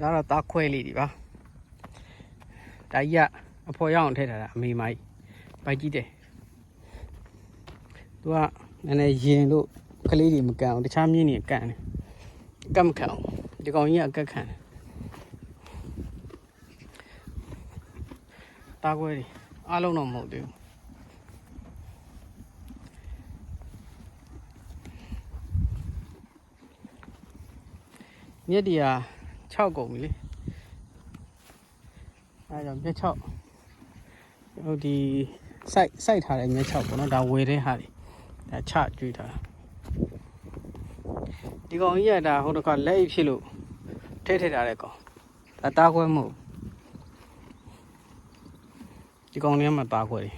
ဒါတော့သားခွဲလေးဒီပါဒါကြီးကအဖော်ရအောင်ထည့်ထားတာအမေမိုက်ပိုက်ကြည့်တယ်သူကနည်းနည်းရင်လို့ကလေးတွေမကန်အောင်တခြားမြင်းတွေကကန်တယ်ကတ်မခံအောင်ဒီကောင်ကြီးကကတ်ခံတယ်သားခွဲတွေအားလုံးတော့မဟုတ်သေးဘူးမြက်တွေက6ကုန်ပြီလေအဲကြောင့်မြက်6ဟိုဒီစိုက်ထားတဲ့မြက်6ပေါ့နော်ဒါဝယ်တဲ့ဟာတွေဒါချကျွေးထားတာဒီကောင်ကြီးကဒါဟိုတစ်ခါလက်အိပ်ဖြစ်လို့ထဲထည့်ထားတဲ့ကောင်ဒါသားခွဲမဟုတ်ဒီကောင်လေးမှသားခွဲတယ်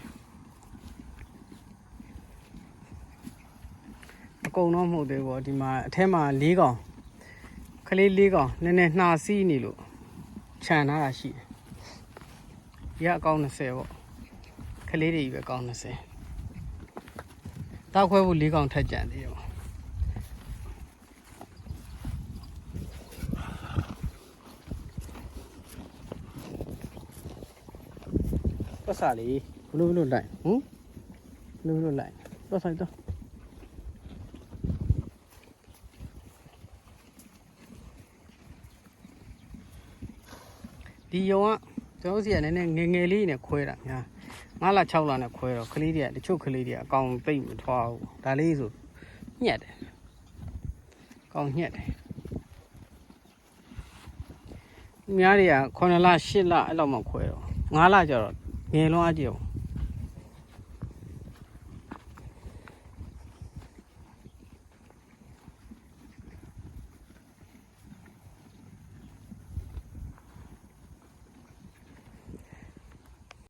အကုန်တော့မဟုတ်သေးဘူးဒီမှာအထက်မှာ4ကောင်ကလေး4ကောင်နည်းနည်းနှာစီးနေလို့ခြံထားတာရှိတယ်ဒီကအကောင်20ပေါ့ကလေးတွေပဲအကောင်20တောက်ခွဲဖို့4ကောင်ထက်ကြံသေးရောပတ်စာလေးဘလို့လိုက်ဘလို့လိုက်ပတ်ဆိုင်တော့ဒီယုံကကျွန်တော်စီကနည်းနည်းငယ်လေးနဲ့ခွဲတာညာ9လ6လနဲ့ခွဲတော့ကလေးတွေကတချို့ကလေးတွေအကောင်ပိတ်မထွားဘူးဒါလေးဆိုညက်တယ်ကောင်ညက်တယ်များတွေက9လ8လအဲ့လောက်မှခွဲတော့9လကျတော့ငယ်လုံးအကြည့်အောင်